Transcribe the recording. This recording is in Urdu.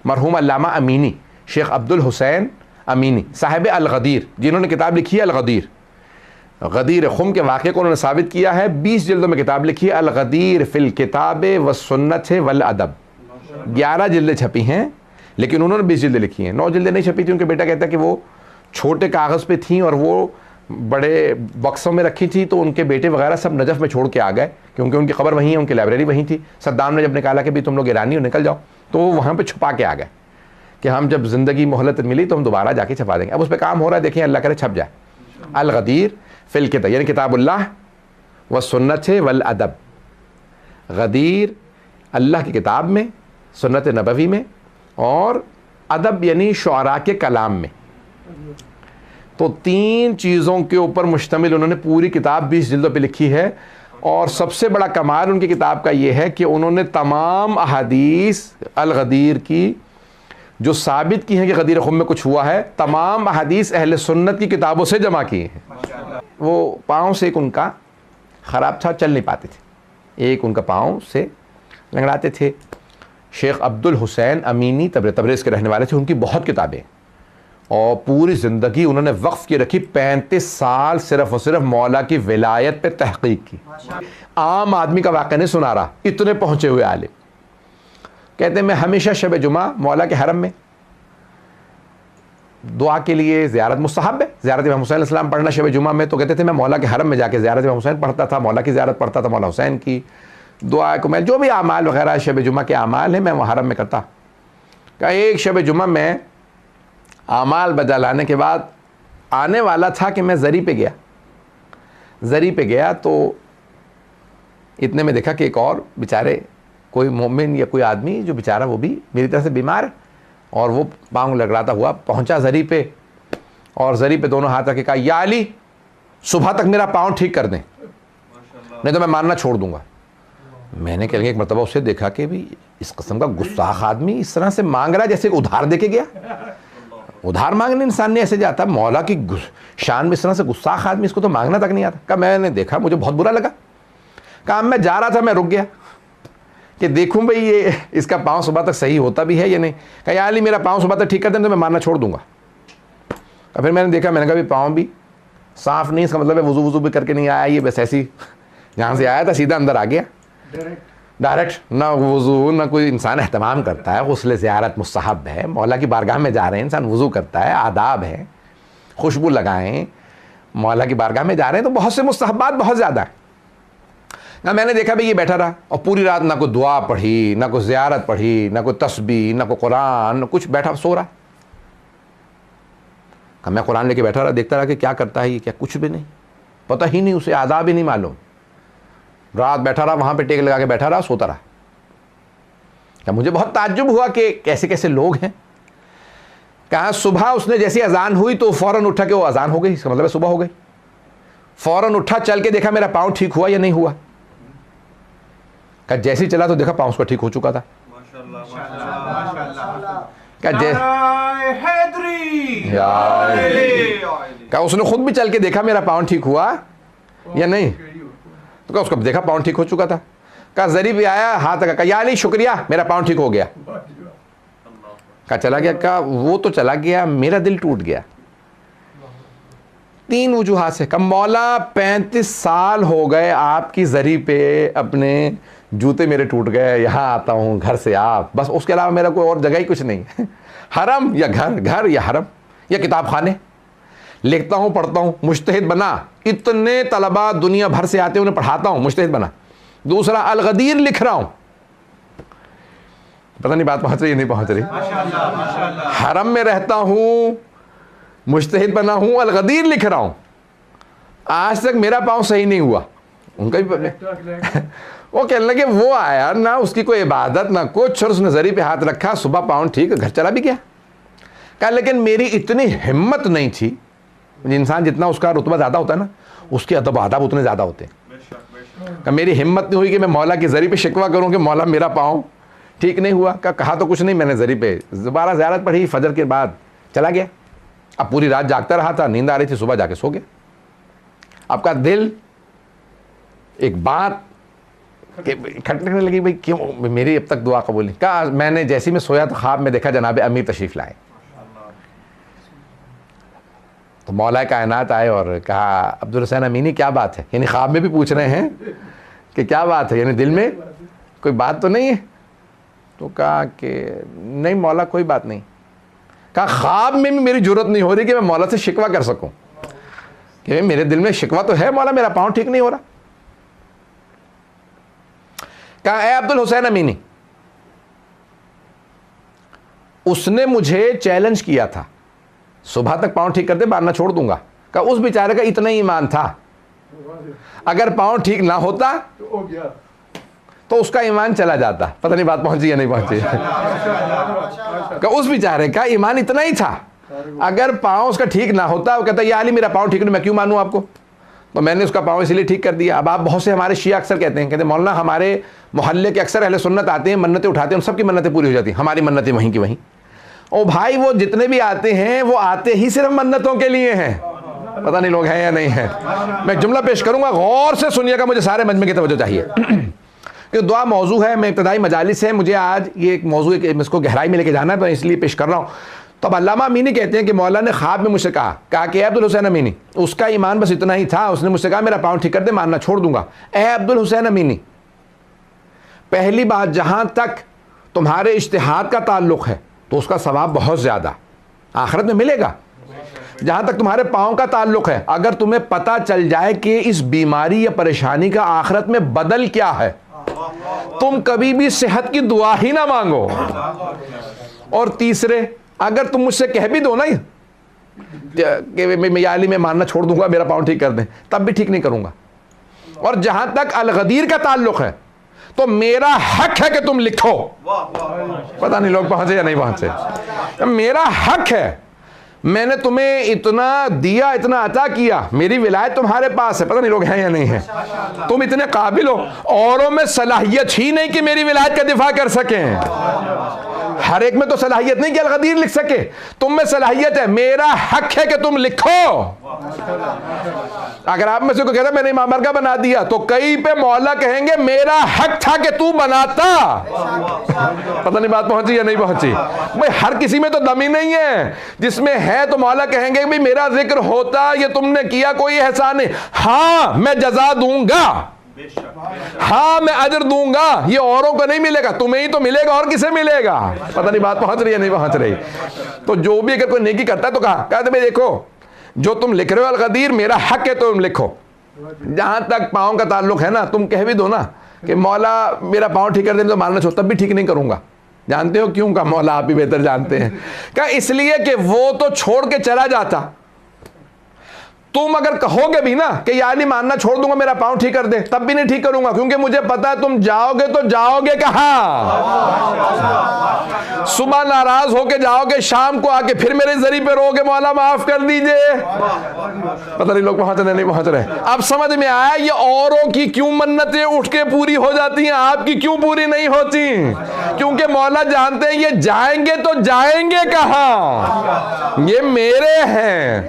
مرحوم علامہ امینی، شیخ عبد الحسین امینی صاحب الغدیر، جنہوں نے کتاب لکھی ہے الغدیر، غدیر خم کے واقعے کو انہوں نے ثابت کیا ہے، 20 جلدوں میں کتاب لکھی ہے الغدیر فی الکتاب والسنت والادب، 11 جلدیں چھپی ہیں، لیکن انہوں نے 20 جلدیں لکھی ہیں، 9 جلدیں نہیں چھپی تھی، ان کے بیٹا کہتا ہے کہ وہ چھوٹے کاغذ پہ تھیں اور وہ بڑے بکسوں میں رکھی تھی، تو ان کے بیٹے وغیرہ سب نجف میں چھوڑ کے آ گئے، کیونکہ ان کی قبر وہیں ہے، ان کی لائبریری وہیں تھی۔ صدام نے جب نکالا کہ بھی تم لوگ ایرانی ہو نکل جاؤ، تو وہ وہاں پہ چھپا کے آ گئے کہ ہم جب زندگی مہلت ملی تو ہم دوبارہ جا کے چھپا دیں گے۔ اب اس پہ کام ہو رہا ہے، دیکھیں اللہ کرے چھپ جائے۔ الغدیر فی الکتاب یعنی کتاب اللہ والسنت والادب، غدیر اللہ کی کتاب میں، سنت نبوی میں، اور ادب یعنی شعراء کے کلام میں، تو 3 چیزوں کے اوپر مشتمل انہوں نے پوری کتاب 20 جلدوں پہ لکھی ہے۔ اور سب سے بڑا کمال ان کی کتاب کا یہ ہے کہ انہوں نے تمام احادیث الغدیر کی جو ثابت کی ہیں کہ غدیر خم میں کچھ ہوا ہے، تمام احادیث اہل سنت کی کتابوں سے جمع کی ہیں۔ وہ پاؤں سے ایک ان کا خراب تھا، چل نہیں پاتے تھے، ایک ان کا پاؤں سے لنگڑاتے تھے۔ شیخ عبد الحسین امینی تبریز کے رہنے والے تھے، ان کی بہت کتابیں، اور پوری زندگی انہوں نے وقف کی رکھی، 35 سال صرف اور صرف مولا کی ولایت پہ تحقیق کی۔ عام آدمی کا واقعہ نہیں سنا رہا، اتنے پہنچے ہوئے عالم۔ کہتے ہیں میں ہمیشہ شب جمعہ مولا کے حرم میں دعا کے لیے، زیارت مستحب ہے، زیارت امام حسین علیہ السلام پڑھنا شب جمعہ میں، تو کہتے تھے میں مولا کے حرم میں جا کے زیارت امام حسین پڑھتا تھا، مولا کی زیارت پڑھتا تھا، مولا حسین کی دعا کو میں جو بھی اعمال وغیرہ شب جمعہ کے اعمال ہیں میں وہ حرم میں کرتا۔ کہ ایک شب جمعہ میں اعمال بجا لانے کے بعد آنے والا تھا کہ میں زری پہ گیا تو اتنے میں دیکھا کہ ایک اور بیچارے کوئی مومن یا کوئی آدمی جو بیچارہ وہ بھی میری طرح سے بیمار ہے، اور وہ پاؤں لگڑاتا ہوا پہنچا زری پہ، اور زری پہ دونوں ہاتھ رکھ کے کہا یا علی صبح تک میرا پاؤں ٹھیک کر دیں نہیں تو میں ماننا چھوڑ دوں گا۔ میں نے ایک مرتبہ اسے دیکھا کہ بھی اس قسم کا گستاخ آدمی اس طرح سے مانگ رہا جیسے ادھار دے کے گیا۔ ادھار مانگنے انسان نہیں ایسے جاتا، مولا کی شان میں اس طرح سے گستاخ آدمی، اس کو تو مانگنا تک نہیں آتا۔ کہا میں نے دیکھا، مجھے بہت برا لگا۔ کہا میں جا رہا تھا، میں رک گیا کہ دیکھوں بھئی یہ اس کا پاؤں صبح تک صحیح ہوتا بھی ہے یا نہیں۔ کہا یا علی میرا پاؤں صبح تک ٹھیک کر دیں تو میں ماننا چھوڑ دوں گا۔ پھر میں نے دیکھا، میں نے کہا بھی پاؤں بھی صاف نہیں، اس کا مطلب ہے وضو بھی کر کے نہیں آیا، یہ بس ایسی جہاں سے آیا تھا سیدھا اندر آ گیا ڈائریکٹ، نہ وضو نہ کوئی انسان اہتمام کرتا ہے۔ غسل زیارت مستحب ہے، مولا کی بارگاہ میں جا رہے ہیں، انسان وضو کرتا ہے، آداب ہے، خوشبو لگائیں، مولا کی بارگاہ میں جا رہے ہیں تو بہت سے مستحبات بہت زیادہ ہیں۔ میں نے دیکھا بھئی یہ بیٹھا رہا اور پوری رات نہ کوئی دعا پڑھی، نہ کوئی زیارت پڑھی، نہ کوئی تسبیح، نہ کوئی قرآن، نہ کچھ، بیٹھا سو رہا۔ میں قرآن لے کے بیٹھا رہا، دیکھتا رہا کہ کیا کرتا ہے یہ، کیا کچھ بھی نہیں پتہ ہی نہیں، اسے آداب ہی نہیں معلوم۔ رات بیٹھا رہا وہاں پہ ٹیک لگا کے بیٹھا رہا، سوتا رہا۔ کیا مجھے بہت تعجب ہوا کہ کیسے کیسے لوگ ہیں۔ کہا صبح اس نے جیسی اذان ہوئی تو فوراً اٹھا کہ وہ اذان ہو گئی، اس کا مطلب ہے صبح ہو گئی۔ فوراً اٹھا، چل کے دیکھا میرا پاؤں ٹھیک ہوا یا نہیں ہوا۔ کہ جیسے چلا تو دیکھا پاؤں اس کا ٹھیک ہو چکا تھا۔ کہ اس نے خود بھی چل کے دیکھا میرا پاؤں ٹھیک ہوا یا نہیں، تو اس کو دیکھا پاؤں ٹھیک ہو چکا تھا۔ کہا زری بھی آیا، ہاتھ لگا، کہا یا علی شکریہ میرا پاؤں ٹھیک ہو گیا۔ کہا چلا گیا، کہا وہ تو چلا گیا، میرا دل ٹوٹ گیا۔ 3 وجوہات سے۔ کہ مولا 35 سال ہو گئے آپ کی زری پہ، اپنے جوتے میرے ٹوٹ گئے، یہاں آتا ہوں گھر سے آپ، بس اس کے علاوہ میرا کوئی اور جگہ ہی کچھ نہیں، حرم یا گھر یا حرم یا کتاب خانے، لکھتا ہوں پڑھتا ہوں، مجتہد بنا، اتنے طلباء دنیا بھر سے آتے ہیں انہیں پڑھاتا ہوں، مجتہد بنا۔ دوسرا الغدیر لکھ رہا ہوں، پتہ نہیں بات پہنچ رہی ہے نہیں پہنچ رہی، حرم میں رہتا ہوں، مجتہد بنا ہوں، الغدیر لکھ رہا ہوں، آج تک میرا پاؤں صحیح نہیں ہوا۔ ان کا بھی وہ کہنے لگے وہ آیا نہ اس کی کوئی عبادت نہ کچھ، اور اس نے زری پہ ہاتھ رکھا، صبح پاؤں ٹھیک، گھر چلا بھی گیا۔ کہا لیکن میری اتنی ہمت نہیں تھی، انسان جتنا اس کا رتبہ زیادہ ہوتا ہے نا اس کے ادب آداب اتنے زیادہ ہوتے ہیں۔ کہ میری ہمت نہیں ہوئی کہ میں مولا کی زری پہ شکوہ کروں کہ مولا میرا پاؤں ٹھیک نہیں ہوا۔ کہا تو کچھ نہیں، میں نے زری پہ دوبارہ زیارت پڑھی، فجر کے بعد چلا گیا۔ اب پوری رات جاگتا رہا تھا، نیند آ رہی تھی، صبح جا کے سو گیا۔ آپ کا دل ایک بات کہ کھٹنے لگی بھائی کیوں میری اب تک دعا قبول نہیں. کہا میں نے جیسے میں سویا تو خواب میں دیکھا جناب امیر تشریف لائے. تو مولا کائنات آئے اور کہا عبدالحسین امینی کیا بات ہے, یعنی خواب میں بھی پوچھ رہے ہیں کہ کیا بات ہے, یعنی دل میں کوئی بات تو نہیں ہے. تو کہا کہ نہیں مولا کوئی بات نہیں. کہا خواب میں بھی میری جرت نہیں ہو رہی کہ میں مولا سے شکوہ کر سکوں کہ میرے دل میں شکوہ تو ہے مولا, میرا پاؤں ٹھیک نہیں ہو رہا. کہا اے عبدالحسین امینی, اس نے مجھے چیلنج کیا تھا صبح تک پاؤں ٹھیک کر دے مارنا چھوڑ دوں گا. کہا اس بیچارے کا اتنا ہی ایمان تھا, اگر پاؤں ٹھیک نہ ہوتا تو اس کا ایمان چلا جاتا. پتہ نہیں بات پہنچی یا نہیں پہنچی. کہ اس بیچارے کا ایمان اتنا ہی تھا, اگر پاؤں اس کا ٹھیک نہ ہوتا, وہ کہتا یا علی میرا پاؤں ٹھیک نہیں, میں کیوں مانوں آپ کو, تو میں نے اس کا پاؤں اس لیے ٹھیک کر دیا. اب آپ بہت سے ہمارے شیعہ اکثر کہتے ہیں مولانا ہمارے محلے کے اکثر اہل سنت آتے ہیں, منتیں اٹھاتے ہیں, ان سب کی منتیں پوری ہو جاتی ہیں, ہماری منتیں وہیں کی وہیں. او بھائی وہ جتنے بھی آتے ہیں وہ آتے ہی صرف منتوں کے لیے ہیں. پتہ نہیں لوگ ہیں یا نہیں ہیں. میں جملہ پیش کروں گا, غور سے سنیے گا, مجھے سارے مجمع کی توجہ چاہیے. کہ دعا موضوع ہے, میں ابتدائی مجالس ہے, مجھے آج یہ ایک موضوع اس کو گہرائی میں لے کے جانا ہے تو اس لیے پیش کر رہا ہوں. تو اب علامہ امینی کہتے ہیں کہ مولا نے خواب میں مجھ سے کہا کہ اے عبدالحسین امینی, اس کا ایمان بس اتنا ہی تھا, اس نے مجھ سے کہا میرا پاؤں ٹھیک کر دے مارنا چھوڑ دوں گا. اے عبدالحسین امینی, پہلی بات جہاں تک تمہارے اجتہاد کا تعلق ہے تو اس کا ثواب بہت زیادہ آخرت میں ملے گا. جہاں تک تمہارے پاؤں کا تعلق ہے, اگر تمہیں پتہ چل جائے کہ اس بیماری یا پریشانی کا آخرت میں بدل کیا ہے, تم کبھی بھی صحت کی دعا ہی نہ مانگو. اور تیسرے, اگر تم مجھ سے کہہ بھی دو نا کہ یا علی میں ماننا چھوڑ دوں گا میرا پاؤں ٹھیک کر دیں, تب بھی ٹھیک نہیں کروں گا. اور جہاں تک الغدیر کا تعلق ہے تو میرا حق ہے کہ تم لکھو. پتہ نہیں لوگ پہنچے یا نہیں پہنچے. میرا حق ہے, میں نے تمہیں اتنا دیا, اتنا عطا کیا, میری ولایت تمہارے پاس ہے. پتہ نہیں لوگ ہیں یا نہیں ہیں. تم اتنے قابل ہو, اوروں میں صلاحیت ہی نہیں کہ میری ولایت کا دفاع کر سکیں. ہر ایک میں تو صلاحیت نہیں کہ الغدیر لکھ سکے, تم میں صلاحیت ہے, میرا حق ہے کہ تم لکھو. اگر آپ میں سے کوئی کہتا ہے میں نے امام مرگا بنا دیا, تو کئی پہ مولا کہیں گے میرا حق تھا کہ تو بناتا. پتہ نہیں بات پہنچی یا نہیں پہنچی. بھئی ہر کسی میں تو دم ہی نہیں ہے, جس میں ہے تو مولا کہیں گے بھی میرا ذکر ہوتا, یہ تم نے کیا کوئی احسان نہیں. ہاں میں جزا دوں گا, ہاں میں اجر دوں گا, یہ اوروں کو نہیں ملے گا, تمہیں ہی تو ملے گا, اور کسے ملے گا. پتہ نہیں بات پہنچ رہی ہے نہیں پہنچ رہی. تو جو بھی اگر کوئی نیکی کرتا ہے تو کہتے ہیں دیکھو جو تم لکھ رہے ہو الغدیر میرا حق ہے تو تم لکھو. جہاں تک پاؤں کا تعلق ہے نا, تم کہہ بھی دو نا کہ مولا میرا پاؤں ٹھیک کر دے تو مارنا چھوڑ, تب بھی ٹھیک نہیں کروں گا. جانتے ہو کیوں؟ کا مولا آپ ہی بہتر جانتے ہیں. کہ اس لیے کہ وہ تو چھوڑ کے چلا جاتا, تم اگر کہو گے بھی نا کہ یا علی ماننا چھوڑ دوں گا میرا پاؤں ٹھیک کر دے, تب بھی نہیں ٹھیک کروں گا, کیونکہ مجھے پتا ہے تم جاؤ گے تو جاؤ گے کہاں. صبح ناراض ہو کے جاؤ گے, شام کو آ کے پھر میرے ذریعے پہ رو گے مولا معاف کر دیجئے. پتہ نہیں لوگ پہنچ رہے نہیں پہنچ رہے. اب سمجھ میں آیا یہ اوروں کی کیوں منتیں اٹھ کے پوری ہو جاتی ہیں, آپ کی کیوں پوری نہیں ہوتی. کیونکہ مولا جانتے ہیں یہ جائیں گے تو جائیں گے کہاں, یہ میرے ہیں.